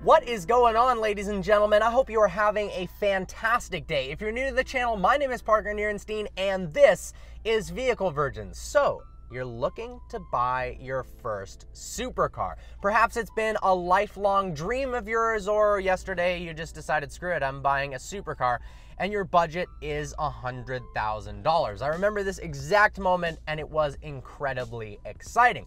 What is going on, ladies and gentlemen? I hope you are having a fantastic day. If you're new to the channel, my name is Parker Nierenstein, and this is Vehicle Virgins. So, you're looking to buy your first supercar. Perhaps it's been a lifelong dream of yours, or yesterday you just decided, screw it, I'm buying a supercar, and your budget is $100,000. I remember this exact moment, and it was incredibly exciting.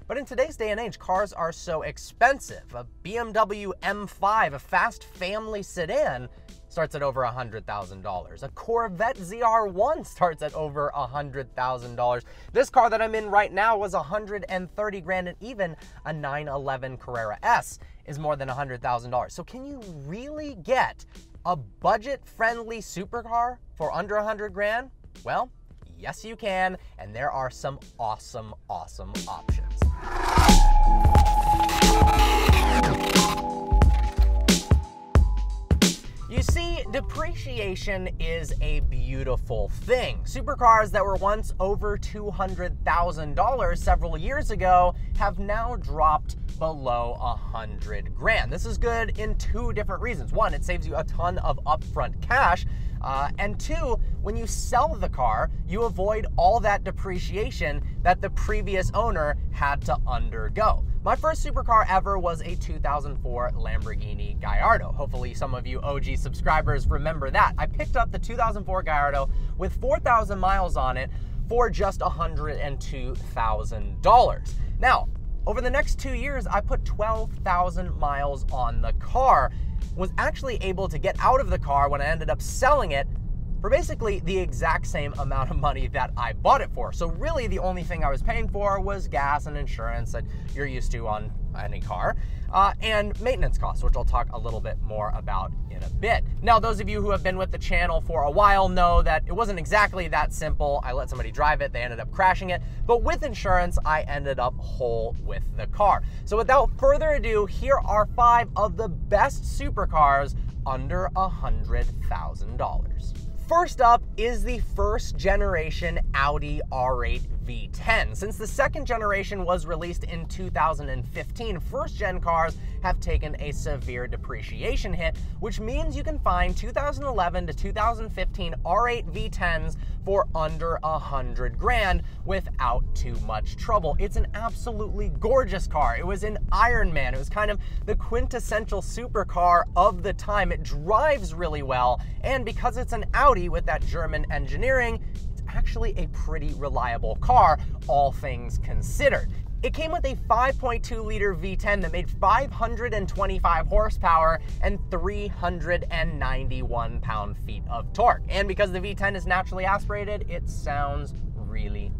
But in today's day and age, cars are so expensive. A BMW M5, a fast family sedan, starts at over $100,000. A Corvette ZR1 starts at over $100,000. This car that I'm in right now was $130 grand, and even a 911 Carrera S is more than $100,000. So can you really get a budget-friendly supercar for under 100 grand? Well, yes you can, and there are some awesome options. You see, depreciation is a beautiful thing. Supercars that were once over $200,000 several years ago have now dropped below 100 grand. This is good in two different reasons. One, it saves you a ton of upfront cash. And two, when you sell the car, you avoid all that depreciation that the previous owner had to undergo. My first supercar ever was a 2004 Lamborghini Guyardo. Hopefully some of you OG subscribers remember that. I picked up the 2004 Guyardo with 4,000 miles on it for just $102,000. Now, over the next 2 years, I put 12,000 miles on the car. Was actually able to get out of the car when I ended up selling it for basically the exact same amount of money that I bought it for. So really the only thing I was paying for was gas and insurance that you're used to on any car, and maintenance costs, which I'll talk a little bit more about in a bit. Now, those of you who have been with the channel for a while know that it wasn't exactly that simple. I let somebody drive it, they ended up crashing it, but with insurance, I ended up whole with the car. So without further ado, here are 5 of the best supercars under $100,000. First up is the first generation Audi R8 V10. Since the second generation was released in 2015, first gen cars have taken a severe depreciation hit, which means you can find 2011 to 2015 R8 V10s for under 100 grand without too much trouble. It's an absolutely gorgeous car. It was an Iron Man. It was kind of the quintessential supercar of the time. It drives really well, and because it's an Audi with that German engineering, it's actually a pretty reliable car, all things considered. It came with a 5.2-liter V10 that made 525 horsepower and 391 pound-feet of torque. And because the V10 is naturally aspirated, it sounds really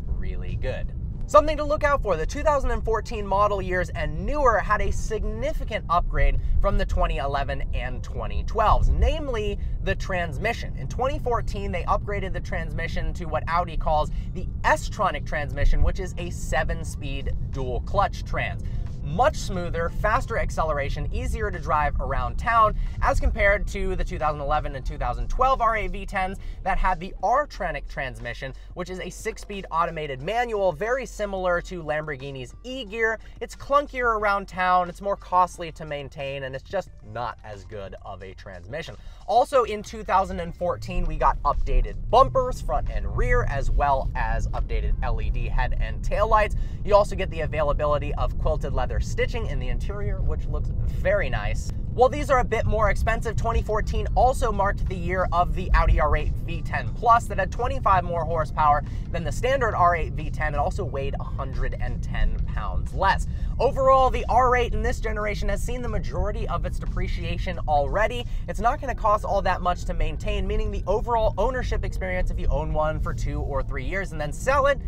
good. Something to look out for, the 2014 model years and newer had a significant upgrade from the 2011 and 2012s, namely the transmission. In 2014, they upgraded the transmission to what Audi calls the S-tronic transmission, which is a 7-speed dual clutch trans. Much smoother, faster acceleration, easier to drive around town as compared to the 2011 and 2012 R8 V10s that had the R-tronic transmission, which is a 6-speed automated manual, very similar to Lamborghini's E-Gear. It's clunkier around town, it's more costly to maintain, and it's just not as good of a transmission. Also in 2014, we got updated bumpers, front and rear, as well as updated LED head and tail lights. You also get the availability of quilted leather stitching in the interior, which looks very nice. While these are a bit more expensive, 2014 also marked the year of the Audi R8 V10 Plus that had 25 more horsepower than the standard R8 V10. It also weighed 110 pounds less. Overall, the R8 in this generation has seen the majority of its depreciation already. It's not going to cost all that much to maintain, meaning the overall ownership experience, if you own one for 2 or 3 years and then sell it,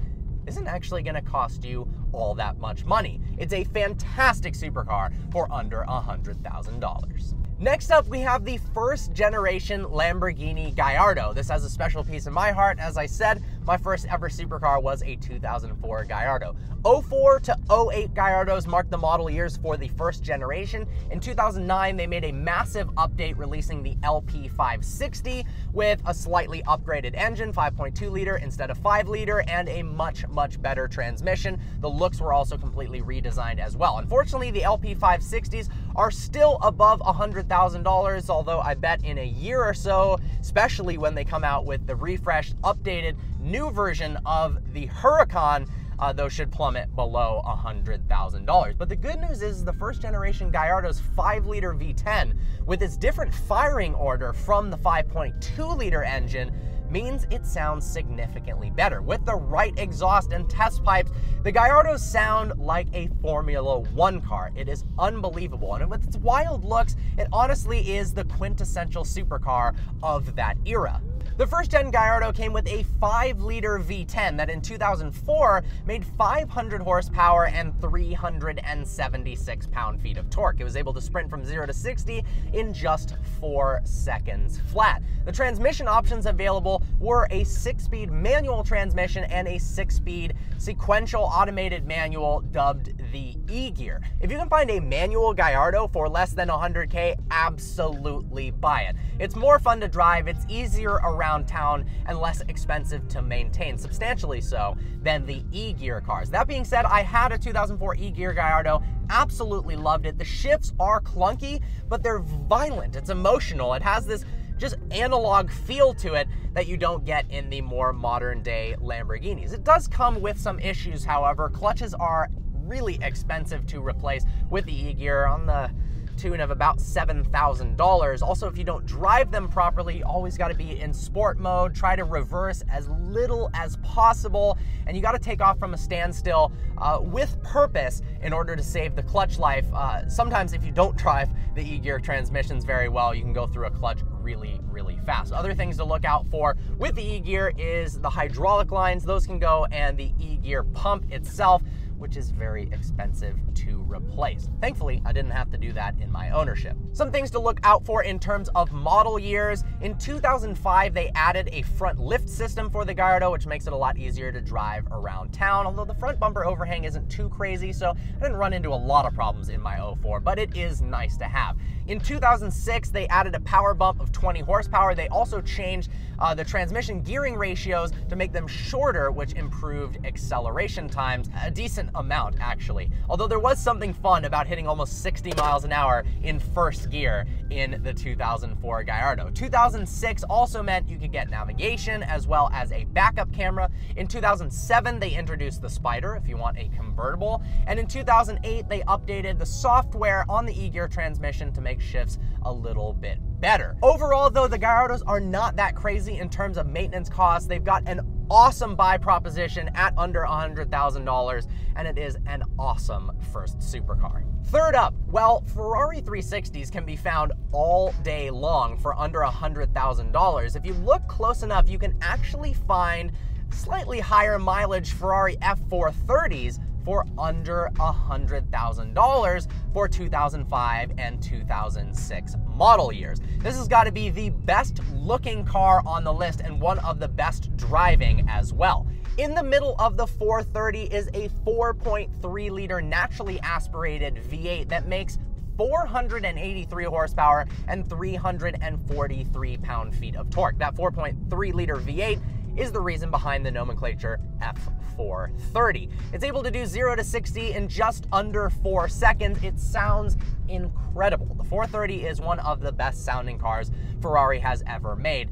isn't actually going to cost you all that much money. It's a fantastic supercar for under $100,000. Next up, we have the first generation Lamborghini Guyardo. This has a special piece in my heart. As I said, my first ever supercar was a 2004 Guyardo. 04 to 08 Guyardos marked the model years for the first generation. In 2009, they made a massive update releasing the LP560 with a slightly upgraded engine, 5.2 liter instead of 5 liter, and a much better transmission. The looks were also completely redesigned as well. Unfortunately, the LP560s are still above $100,000, although I bet in a year or so, especially when they come out with the refreshed, updated, new version of the Huracan, those should plummet below $100,000. But the good news is the first generation Gallardo's 5-liter V10, with its different firing order from the 5.2-liter engine, means it sounds significantly better. With the right exhaust and test pipes, the Gallardos sound like a Formula One car. It is unbelievable, and with its wild looks, it honestly is the quintessential supercar of that era. The first-gen Guyardo came with a 5-liter V10 that in 2004 made 500 horsepower and 376 pound-feet of torque. It was able to sprint from 0 to 60 in just 4 seconds flat. The transmission options available were a 6-speed manual transmission and a 6-speed sequential automated manual dubbed the E-Gear. If you can find a manual Guyardo for less than 100K, absolutely buy it. It's more fun to drive, it's easier around town, and less expensive to maintain, substantially so, than the E-Gear cars. That being said, I had a 2004 E-Gear Guyardo, absolutely loved it. The shifts are clunky, but they're violent, it's emotional, it has this just analog feel to it that you don't get in the more modern day Lamborghinis. It does come with some issues, however. Clutches are really expensive to replace with the E-Gear, on the tune of about $7,000. Also, if you don't drive them properly, you always got to be in sport mode, try to reverse as little as possible, and you got to take off from a standstill with purpose in order to save the clutch life. Sometimes if you don't drive the E-Gear transmissions very well, you can go through a clutch really, really fast. Other things to look out for with the E-Gear is the hydraulic lines, those can go, and the E-Gear pump itself, which is very expensive to replace. Thankfully, I didn't have to do that in my ownership. Some things to look out for in terms of model years. In 2005, they added a front lift system for the Guyardo, which makes it a lot easier to drive around town, although the front bumper overhang isn't too crazy, so I didn't run into a lot of problems in my 04, but it is nice to have. In 2006, they added a power bump of 20 horsepower. They also changed the transmission gearing ratios to make them shorter, which improved acceleration times a decent amount, actually. Although there was something fun about hitting almost 60 miles an hour in first gear in the 2004 Guyardo. 2006 also meant you could get navigation as well as a backup camera. In 2007, they introduced the Spider if you want a convertible. And in 2008, they updated the software on the E-Gear transmission to make shifts a little bit better. Overall, though, the Gallardos are not that crazy in terms of maintenance costs. They've got an awesome buy proposition at under $100,000, and it is an awesome first supercar. Third up, well, Ferrari 360s can be found all day long for under $100,000. If you look close enough, you can actually find slightly higher mileage Ferrari F430s for under $100,000 for 2005 and 2006 model years. This has got to be the best looking car on the list and one of the best driving as well. In the middle of the 430 is a 4.3 liter naturally aspirated V8 that makes 483 horsepower and 343 pound-feet of torque. That 4.3 liter V8 is the reason behind the nomenclature F430. It's able to do 0 to 60 in just under 4 seconds. It sounds incredible. The 430 is one of the best sounding cars Ferrari has ever made,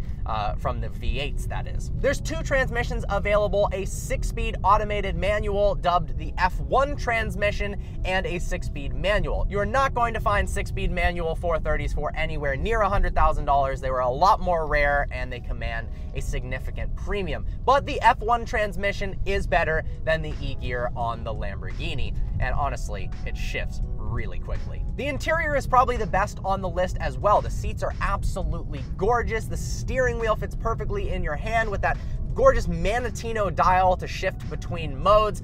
from the V8s, that is. There's 2 transmissions available, a 6-speed automated manual dubbed the F1 transmission and a 6-speed manual. You're not going to find 6-speed manual 430s for anywhere near $100,000. They were a lot more rare and they command a significant premium. But the F1 transmission is better than the E-Gear on the Lamborghini, and honestly, it shifts really quickly. The interior is probably the best on the list as well. The seats are absolutely gorgeous. The steering wheel fits perfectly in your hand with that gorgeous Manatino dial to shift between modes.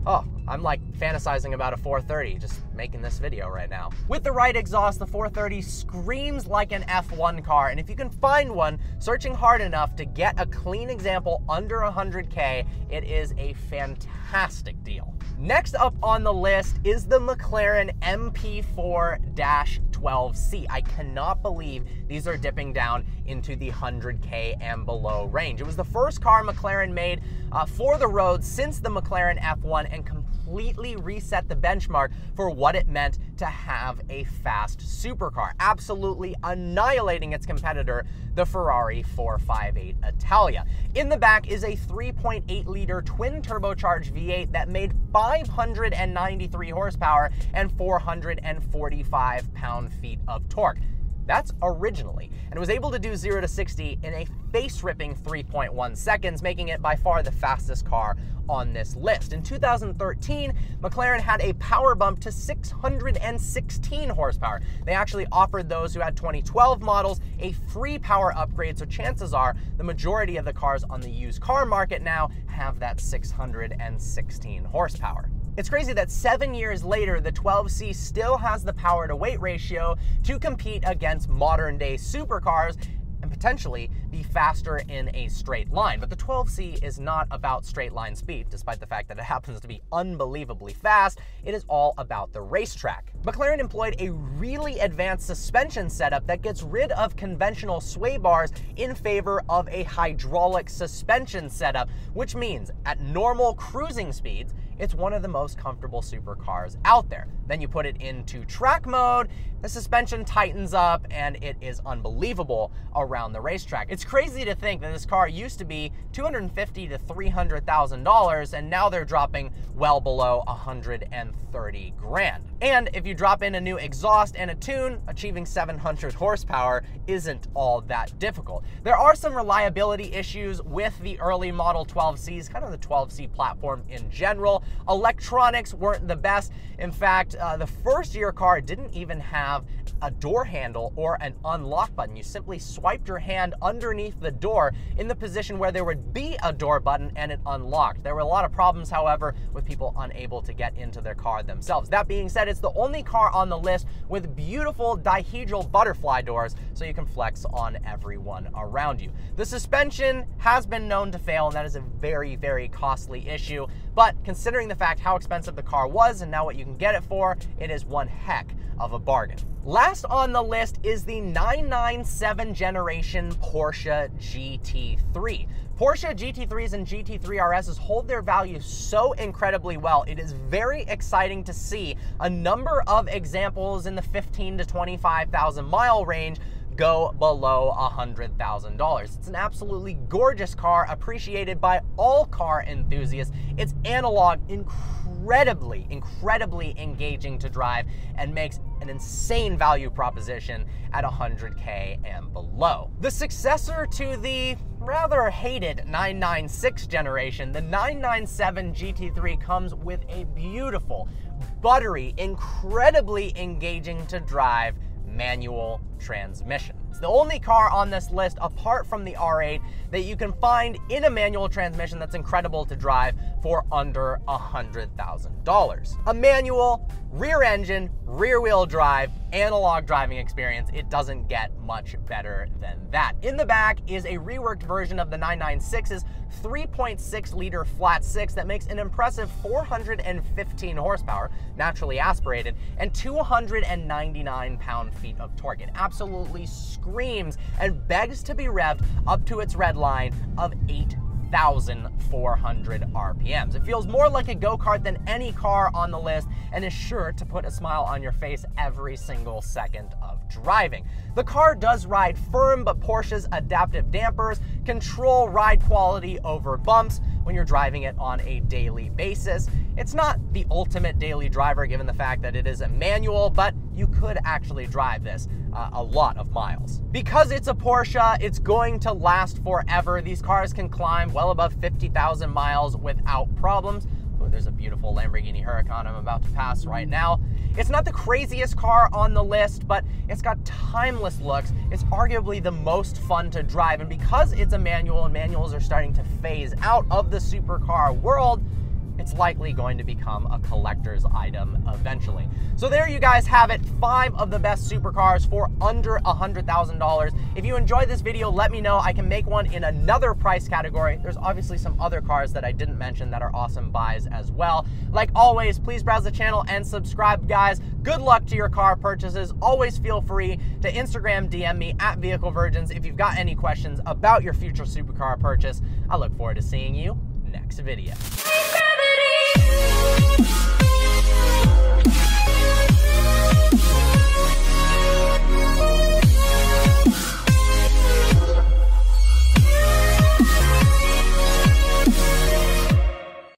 Oh, I'm like fantasizing about a 430 just making this video right now. With the right exhaust, the 430 screams like an F1 car, and if you can find one searching hard enough to get a clean example under 100K, it is a fantastic deal. Next up on the list is the McLaren MP4-12C. I cannot believe these are dipping down into the 100K and below range. It was the first car McLaren made for the road since the McLaren F1 and completely reset the benchmark for what it meant to have a fast supercar, absolutely annihilating its competitor, the Ferrari 458 Italia. In the back is a 3.8-liter twin turbocharged V8 that made 593 horsepower and 445 pound-feet of torque. That's originally, and it was able to do 0 to 60 in a face-ripping 3.1 seconds, making it by far the fastest car on this list. In 2013, McLaren had a power bump to 616 horsepower. They actually offered those who had 2012 models a free power upgrade, so chances are the majority of the cars on the used car market now have that 616 horsepower. It's crazy that 7 years later, the 12C still has the power to weight ratio to compete against modern day supercars and potentially be faster in a straight line. But the 12C is not about straight line speed, despite the fact that it happens to be unbelievably fast. It is all about the racetrack. McLaren employed a really advanced suspension setup that gets rid of conventional sway bars in favor of a hydraulic suspension setup, which means at normal cruising speeds, it's one of the most comfortable supercars out there. Then you put it into track mode, the suspension tightens up, and it is unbelievable around the racetrack. It's crazy to think that this car used to be $250,000 to $300,000, and now they're dropping well below $130,000. And if you drop in a new exhaust and a tune, achieving 700 horsepower isn't all that difficult. There are some reliability issues with the early model 12Cs, kind of the 12C platform in general. Electronics weren't the best. In fact, the first year car didn't even have a door handle or an unlock button. You simply swiped your hand underneath the door in the position where there would be a door button and it unlocked. There were a lot of problems, however, with people unable to get into their car themselves. That being said, it's the only car on the list with beautiful dihedral butterfly doors, so you can flex on everyone around you. The suspension has been known to fail, and that is a very, very costly issue. But considering the fact how expensive the car was and now what you can get it for, it is one heck of a bargain. Last on the list is the 997 generation Porsche GT3. Porsche GT3s and GT3 RSs hold their value so incredibly well. It is very exciting to see a number of examples in the 15 to 25,000 mile range go below $100,000. It's an absolutely gorgeous car, appreciated by all car enthusiasts. It's analog, incredibly engaging to drive, and makes an insane value proposition at $100K and below. The successor to the rather hated 996 generation, the 997 GT3 comes with a beautiful, buttery, incredibly engaging to drive manual transmission. It's the only car on this list, apart from the R8, that you can find in a manual transmission that's incredible to drive for under $100,000. A manual, rear engine, rear wheel drive, analog driving experience. It doesn't get much better than that. In the back is a reworked version of the 996's 3.6 liter flat six that makes an impressive 415 horsepower, naturally aspirated, and 299 pound-feet of torque. It absolutely screams and begs to be revved up to its red line of 8,400 RPMs. It feels more like a go-kart than any car on the list and is sure to put a smile on your face every single second of driving. The car does ride firm, but Porsche's adaptive dampers control ride quality over bumps when you're driving it on a daily basis. It's not the ultimate daily driver given the fact that it is a manual, but you could actually drive this a lot of miles. Because it's a Porsche, it's going to last forever. These cars can climb well above 50,000 miles without problems. Oh, there's a beautiful Lamborghini Huracan I'm about to pass right now. It's not the craziest car on the list, but it's got timeless looks. It's arguably the most fun to drive, and because it's a manual and manuals are starting to phase out of the supercar world, it's likely going to become a collector's item eventually. So there you guys have it, 5 of the best supercars for under $100,000. If you enjoyed this video, let me know. I can make one in another price category. There's obviously some other cars that I didn't mention that are awesome buys as well. Like always, please browse the channel and subscribe, guys. Good luck to your car purchases. Always feel free to Instagram DM me at Vehicle Virgins if you've got any questions about your future supercar purchase. I look forward to seeing you next video.